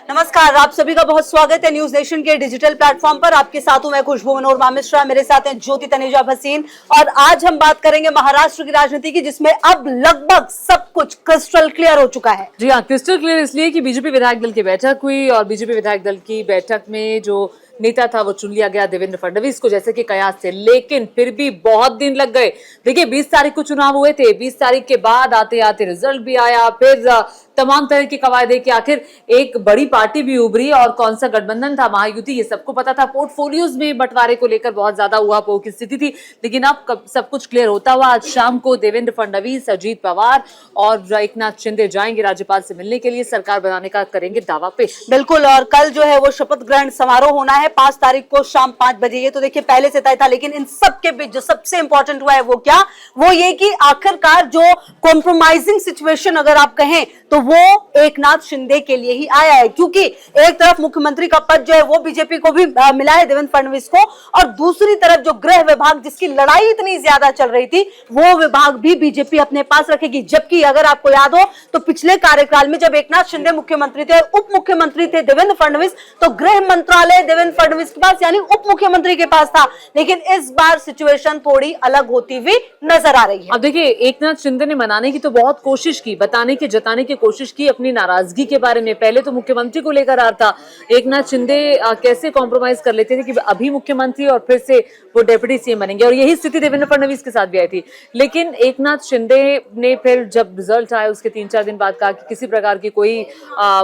नमस्कार, आप सभी का बहुत स्वागत है न्यूज नेशन के डिजिटल प्लेटफॉर्म पर। आपके साथ हूं मैं खुशबू मनोरमा मिश्रा, मेरे साथ हैं ज्योति तनेजा भसीन। और आज हम बात करेंगे महाराष्ट्र की राजनीति की, जिसमें अब लगभग सब कुछ क्रिस्टल क्लियर हो चुका है। जी हाँ, क्रिस्टल क्लियर इसलिए कि बीजेपी विधायक दल की बैठक हुई और बीजेपी विधायक दल की बैठक में जो नेता था वो चुन लिया गया देवेंद्र फडणवीस को, जैसे कि कयास थे। लेकिन फिर भी बहुत दिन लग गए। देखिए 20 तारीख को चुनाव हुए थे, 20 तारीख के बाद आते आते रिजल्ट भी आया, फिर तमाम तरह की कवायदे कि आखिर एक बड़ी पार्टी भी उभरी और कौन सा गठबंधन था, महायुति, ये सबको पता था। पोर्टफोलियोज में बंटवारे को लेकर बहुत ज्यादा उहापोह की स्थिति थी, लेकिन अब सब कुछ क्लियर होता हुआ आज शाम को देवेंद्र फडणवीस, अजीत पवार और एकनाथ शिंदे जाएंगे राज्यपाल से मिलने के लिए, सरकार बनाने का करेंगे दावा पेश। बिल्कुल, और कल जो है वो शपथ ग्रहण समारोह होना है 5 तारीख को शाम 5 बजे। ये तो देखिए पहले से तय था, लेकिन इन सब के बीच जो सबसे इंपॉर्टेंट हुआ है वो क्या, वो ये कि आखिरकार जो कॉम्प्रोमाइजिंग सिचुएशन अगर आप कहें तो वो एकनाथ शिंदे के लिए ही आया है। क्योंकि एक तरफ मुख्यमंत्री का पद जो है वो बीजेपी को भी मिला है, देवेंद्र फडणवीस को, और दूसरी तरफ जो गृह विभाग जिसकी लड़ाई इतनी ज्यादा चल रही थी वो विभाग भी बीजेपी अपने पास रखेगी। जबकि अगर आपको याद हो तो पिछले कार्यकाल में जब एकनाथ शिंदे मुख्यमंत्री थे और उप मुख्यमंत्री थे देवेंद्र फडणवीस, तो गृह मंत्रालय देवेंद्र फडणवीस के पास यानी उप मुख्यमंत्री के पास था। लेकिन इस बार सिचुएशन थोड़ी अलग होती हुई नजर आ रही है। अब देखिए एकनाथ शिंदे ने मनाने की तो बहुत कोशिश की, बताने की, जताने की कोशिश की अपनी नाराजगी के बारे में। पहले तो मुख्यमंत्री को लेकर आ था एकनाथ शिंदे कैसे कॉम्प्रोमाइज कर लेते थे कि अभी मुख्यमंत्री और फिर से वो डेप्यूटी सीएम बनेंगे, और यही स्थिति देवेंद्र फडणवीस के साथ भी आई थी। लेकिन एकनाथ शिंदे ने फिर जब रिजल्ट आया उसके 3-4 दिन बाद कहा कि किसी प्रकार की कोई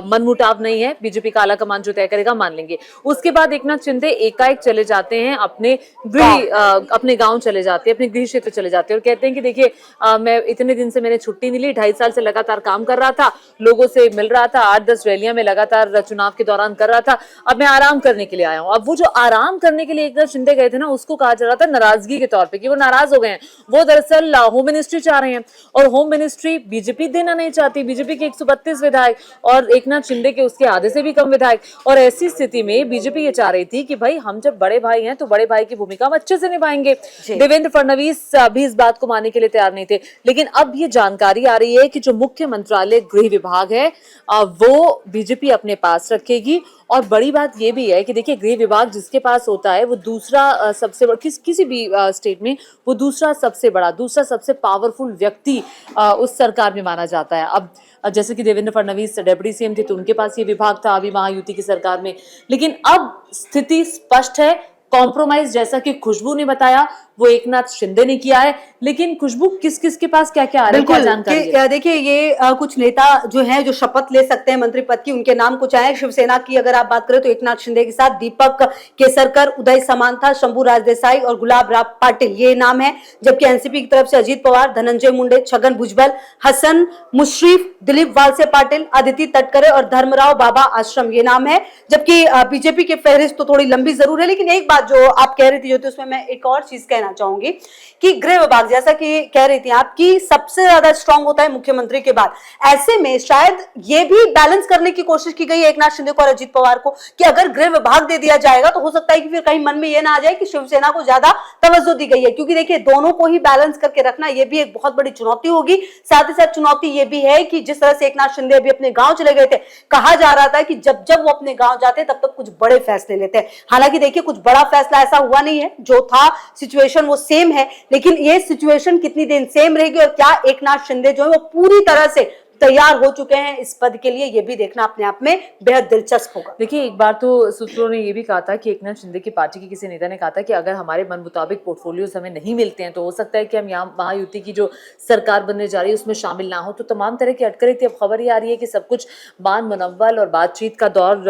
मनमुटाव नहीं है, बीजेपी का आला कमान जो तय करेगा मान लेंगे। उसके बाद एकनाथ शिंदे एकाएक चले जाते हैं अपने गांव चले जाते हैं, अपने गृह क्षेत्र चले जाते हैं और कहते हैं कि देखिए मैं इतने दिन से मैंने छुट्टी नहीं ली, 2.5 साल से लगातार काम कर रहा था, लोगों से मिल रहा था, 8-10 रैलियां में लगातार चुनाव के दौरान कर रहा था, अब मैं आराम करने के लिए आया हूं। अब वो जो आराम करने के लिए एकनाथ शिंदे गए थे ना, उसको कहा जा रहा था नाराजगी के तौर पे कि वो नाराज हो गए हैं। वो दरअसल होम मिनिस्ट्री चाह रहे हैं और होम मिनिस्ट्री बीजेपी देना नहीं चाहती। बीजेपी के 132 विधायक और एकनाथ शिंदे के उसके आधे से भी कम विधायक, और ऐसी स्थिति में बीजेपी ये चाह रही थी कि भाई हम जब बड़े भाई हैं तो बड़े भाई की भूमिका हम अच्छे से निभाएंगे। देवेंद्र फडणवीस भी इस बात को मानने के लिए तैयार नहीं थे। लेकिन अब ये जानकारी आ रही है कि जो मुख्य मंत्रालय गृह विभाग है वो बीजेपी अपने पास रखेगी। और बड़ी बात ये भी है कि देखिए गृह विभाग जिसके पास होता है वो दूसरा सबसे बड़ा किसी भी स्टेट में वो दूसरा सबसे पावरफुल व्यक्ति उस सरकार में माना जाता है। अब जैसे कि देवेंद्र फडणवीस डेप्यूटी सीएम थे तो उनके पास ये विभाग था अभी महायुति की सरकार में। लेकिन अब स्थिति स्पष्ट है, कॉम्प्रोमाइज जैसा कि खुशबू ने बताया वो एकनाथ शिंदे ने किया है। लेकिन खुशबू किस किस के पास क्या क्या आ रहा है, क्या जानकारी है? देखिए ये कुछ नेता जो हैं जो शपथ ले सकते हैं मंत्री पद की, उनके नाम कुछ आए। शिवसेना की अगर आप बात करें तो एकनाथ शिंदे के साथ दीपक केसरकर, उदय समांथा, शंभू राजदेसाई और गुलाब राव पाटिल ये नाम है। जबकि एनसीपी की तरफ से अजीत पवार, धनंजय मुंडे, छगन भुजबल, हसन मुश्रीफ, दिलीप वालसे पाटिल, अदिति तटकरे और धर्मराव बाबा आश्रम ये नाम है। जबकि बीजेपी की फहरिस्त तो थोड़ी लंबी जरूर है, लेकिन एक बात जो आप कह रही थी ज्योति, उसमें मैं एक और चीज कहना चाहूंगी कि गृह विभाग जैसा कि कह रही थी आपकी सबसे ज्यादा स्ट्रांग होता है मुख्यमंत्री के बाद। ऐसे में शायद ये भी बैलेंस करने की कोशिश की गई है एकनाथ शिंदे को और अजीत पवार को कि अगर गृह विभाग दे दिया जाएगा तो हो सकता है कि फिर कहीं मन में ये ना आ जाए कि शिवसेना को ज्यादा तवज्जो दी गई है। क्योंकि देखिए दोनों को ही बैलेंस करके रखना ये भी एक बहुत बड़ी चुनौती होगी। साथ ही साथ चुनौती ये भी है कि जिस तरह से एकनाथ शिंदे अभी अपने गांव चले गए थे, कहा जा रहा था कि जब जब वो अपने गांव जाते तब तक कुछ बड़े फैसले लेते हैं। हालांकि देखिए कुछ बड़ा फैसला ऐसा हुआ नहीं है, जो था सिचुएशन वो सेम है। लेकिन ये सिचुएशन कितनी दिन सेम रहेगी और क्या एकनाथ शिंदे जो है वो पूरी तरह से तैयार हो चुके हैं इस पद के लिए, ये भी देखना अपने आप में बेहद दिलचस्प होगा। देखिए एक बार तो सूत्रों ने ये भी कहा था कि एकनाथ शिंदे की पार्टी के किसी नेता ने कहा था कि अगर हमारे मन मुताबिक पोर्टफोलियोज हमें नहीं मिलते हैं तो हो सकता है कि हम यहाँ महायुति की जो सरकार बनने जा रही है उसमें शामिल ना हो। तो तमाम तरह की अटकलें थी। अब खबर ये आ रही है कि सब कुछ मान मुनव्वल और बातचीत का दौर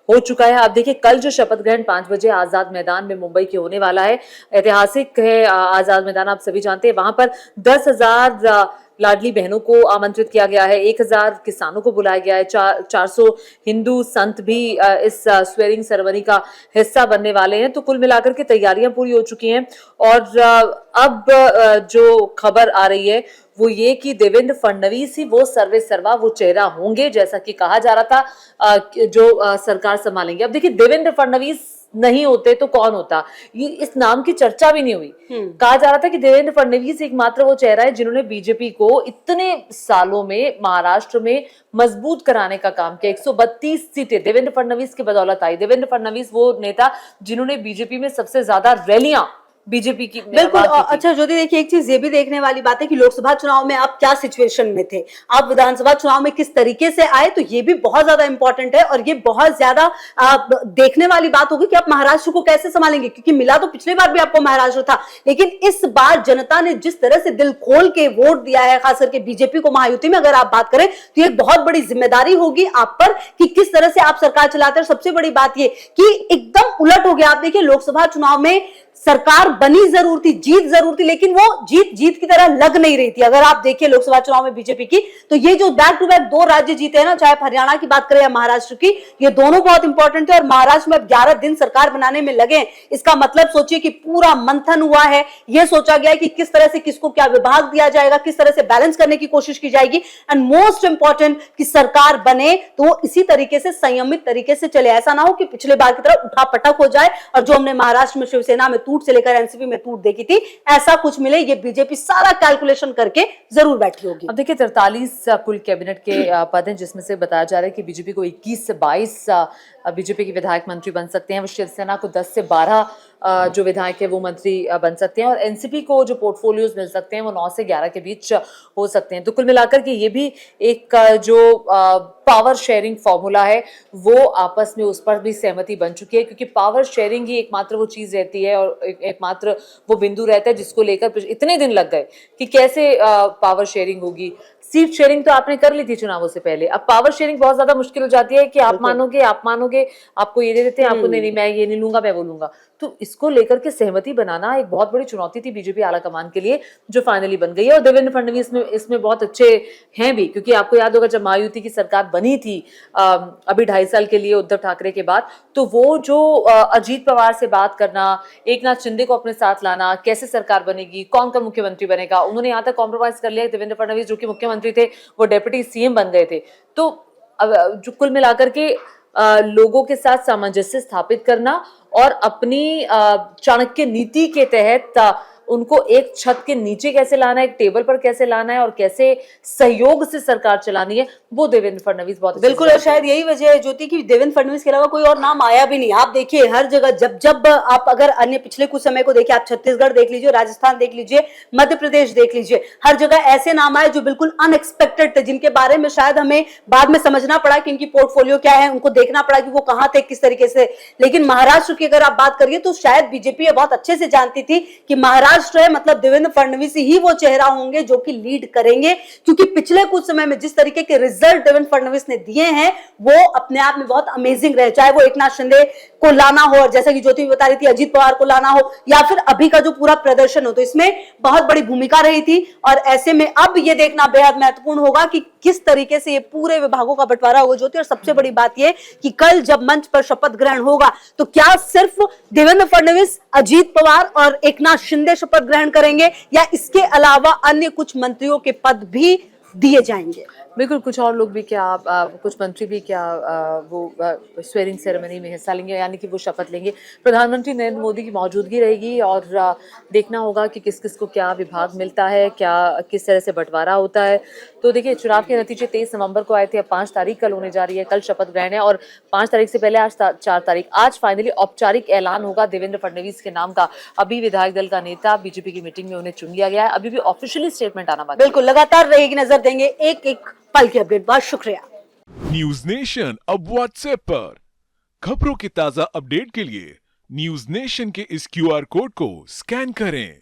हो चुका है। अब देखिए कल जो शपथ ग्रहण 5 बजे आजाद मैदान में मुंबई के होने वाला है, ऐतिहासिक है आजाद मैदान, आप सभी जानते हैं। वहां पर 10,000 लाडली बहनों को आमंत्रित किया गया है, 1,000 किसानों को बुलाया गया है, 400 हिंदू संत भी इस स्वेरिंग सेरेमनी का हिस्सा बनने वाले हैं। तो कुल मिलाकर के तैयारियां पूरी हो चुकी हैं। और अब जो खबर आ रही है वो ये कि देवेंद्र फडणवीस ही वो सर्वे सर्वा वो चेहरा होंगे, जैसा कि कहा जा रहा था जो सरकार संभालेंगे। अब देखिए, देवेंद्र फडणवीस नहीं होते तो कौन होता, ये इस नाम की चर्चा भी नहीं हुई। कहा जा रहा था कि देवेंद्र फडणवीस एकमात्र वो चेहरा है जिन्होंने बीजेपी को इतने सालों में महाराष्ट्र में मजबूत कराने का काम किया। 132 सीटें देवेंद्र फडणवीस की बदौलत आई। देवेंद्र फडणवीस वो नेता जिन्होंने बीजेपी में सबसे ज्यादा रैलियां बीजेपी की बिल्कुल। अच्छा ज्योति, देखिए एक चीज ये भी देखने वाली बात है कि लोकसभा चुनाव में आप क्या सिचुएशन में थे, आप विधानसभा चुनाव में किस तरीके से आए, तो ये भी बहुत ज्यादा इंपॉर्टेंट है। और ये बहुत ज्यादा देखने वाली बात होगी कि आप महाराष्ट्र को कैसे संभालेंगे, क्योंकि मिला तो पिछले बार भी आपको महाराष्ट्र था, लेकिन इस बार जनता ने जिस तरह से दिल खोल के वोट दिया है, खास करके बीजेपी को महायुति में अगर आप बात करें, तो एक बहुत बड़ी जिम्मेदारी होगी आप पर कि किस तरह से आप सरकार चलाते हैं। सबसे बड़ी बात ये कि एकदम उलट हो गया। आप देखिए, लोकसभा चुनाव में सरकार बनी जरूर थी, जीत जरूर थी, लेकिन वो जीत की तरह लग नहीं रही थी। अगर आप देखिए लोकसभा चुनाव में बीजेपी की, तो ये जो बैक टू बैक 2 राज्य जीते हैं ना, चाहे हरियाणा की बात करें या महाराष्ट्र की, ये दोनों बहुत इंपॉर्टेंट है। और महाराष्ट्र में अब 11 दिन सरकार बनाने में लगे। इसका मतलब सोचिए कि पूरा मंथन हुआ है, यह सोचा गया है कि किस तरह से किसको क्या विभाग दिया जाएगा, किस तरह से बैलेंस करने की कोशिश की जाएगी। एंड मोस्ट इंपॉर्टेंट कि सरकार बने तो वो इसी तरीके से संयमित तरीके से चले। ऐसा ना हो कि पिछले बार की तरह उठापटक हो जाए और जो हमने महाराष्ट्र में शिवसेना में टूट से लेकर एनसीपी में टूट देखी थी, ऐसा कुछ मिले। ये बीजेपी सारा कैलकुलेशन करके जरूर बैठी होगी। अब देखिए, 43 कुल कैबिनेट के पद हैं, जिसमें से बताया जा रहा है कि बीजेपी को 21 से 22 बीजेपी के विधायक मंत्री बन सकते हैं। शिवसेना को 10 से 12 जो विधायक है वो मंत्री बन सकते हैं। और एनसीपी को जो पोर्टफोलियोज मिल सकते हैं वो 9 से 11 के बीच हो सकते हैं। तो कुल मिलाकर के ये भी एक जो पावर शेयरिंग फॉर्मूला है वो आपस में उस पर भी सहमति बन चुकी है, क्योंकि पावर शेयरिंग ही एकमात्र वो चीज रहती है और एकमात्र वो बिंदु रहता है जिसको लेकर इतने दिन लग गए कि कैसे पावर शेयरिंग होगी। सीट शेयरिंग तो आपने कर ली थी चुनावों से पहले, अब पावर शेयरिंग बहुत ज्यादा मुश्किल हो जाती है कि आप मानोगे आपको ये दे देते हैं, आपको नहीं मैं ये नहीं लूंगा, मैं वो लूंगा। तो इसको लेकर के सहमति बनाना एक बहुत बड़ी चुनौती थी बीजेपी आला कमान के लिए, जो फाइनली बन गई है। और देवेंद्र फडणवीस में इसमें बहुत अच्छे हैं भी, क्योंकि आपको याद होगा जब महायुति की सरकार बनी थी अभी 2.5 साल के लिए उद्धव ठाकरे के बाद, तो वो जो अजीत पवार से बात करना, एकनाथ शिंदे को अपने साथ लाना, कैसे सरकार बनेगी, कौन कौन मुख्यमंत्री बनेगा, उन्होंने यहाँ तक कॉम्प्रोमाइज कर लिया। देवेंद्र फडणवीस जो कि मुख्यमंत्री थे वो डेप्यूटी सीएम बन गए थे। तो जो कुल मिलाकर के लोगों के साथ सामंजस्य स्थापित करना और अपनी चाणक्य नीति के तहत उनको एक छत के नीचे कैसे लाना है, एक टेबल पर कैसे लाना है और कैसे सहयोग से सरकार चलानी है, वो देवेंद्र फडणवीस बहुत बिल्कुल। और शायद यही वजह है ज्योति की देवेंद्र फडणवीस के अलावा कोई और नाम आया भी नहीं। आप देखिए हर जगह जब आप अगर अन्य पिछले कुछ समय को देखिए, आप छत्तीसगढ़ देख लीजिए, राजस्थान देख लीजिए, मध्य प्रदेश देख लीजिए, हर जगह ऐसे नाम आए जो बिल्कुल अनएक्सपेक्टेड थे, जिनके बारे में शायद हमें बाद में समझना पड़ा कि इनकी पोर्टफोलियो क्या है, उनको देखना पड़ा कि वो कहाँ थे, किस तरीके से। लेकिन महाराष्ट्र की अगर आप बात करिए तो शायद बीजेपी बहुत अच्छे से जानती थी कि महाराष्ट्र है मतलब देवेंद्र फडणवीस ही वो चेहरा होंगे जो कि लीड करेंगे, क्योंकि पिछले कुछ समय में जिस तरीके के रिजल्ट देवेंद्र फडणवीस ने दिए हैं वो अपने आप में बहुत अमेजिंग रहे। चाहे वो एकनाथ शिंदे को लाना हो, और जैसा कि ज्योति बता रही थी अजीत पवार को लाना हो, या फिर अभी का जो पूरा प्रदर्शन हो, तो इसमें बहुत बड़ी भूमिका रही थी। और ऐसे में अब ये देखना बेहद महत्वपूर्ण होगा कि किस तरीके से ये पूरे विभागों का बंटवारा होगा ज्योति। और सबसे बड़ी बात यह कि कल जब मंच पर शपथ ग्रहण होगा तो क्या सिर्फ देवेंद्र फडणवीस, अजीत पवार और एकनाथ शिंदे शपथ ग्रहण करेंगे, या इसके अलावा अन्य कुछ मंत्रियों के पद भी दिए जाएंगे? बिल्कुल, कुछ और लोग भी क्या कुछ मंत्री भी क्या वो स्वेरिंग सेरेमनी में हिस्सा लेंगे, यानी कि वो शपथ लेंगे। प्रधानमंत्री नरेंद्र मोदी की मौजूदगी रहेगी और देखना होगा कि किस किस को क्या विभाग मिलता है, क्या किस तरह से बंटवारा होता है। तो देखिए, चुनाव के नतीजे 23 नवंबर को आए थे, अब 5 तारीख कल होने जा रही है, कल शपथ ग्रहण है और 5 तारीख से पहले आज 4 तारीख, आज फाइनली औपचारिक ऐलान होगा देवेंद्र फडणवीस के नाम का। अभी विधायक दल का नेता बीजेपी की मीटिंग में उन्हें चुन लिया गया है, अभी भी ऑफिशियली स्टेटमेंट आना बाकी। बिल्कुल, लगातार रहेगी नजर देंगे एक एक पल की अपडेट। बहुत शुक्रिया। न्यूज नेशन अब व्हाट्सएप पर खबरों के ताजा अपडेट के लिए न्यूज नेशन के इस क्यूआर कोड को स्कैन करें।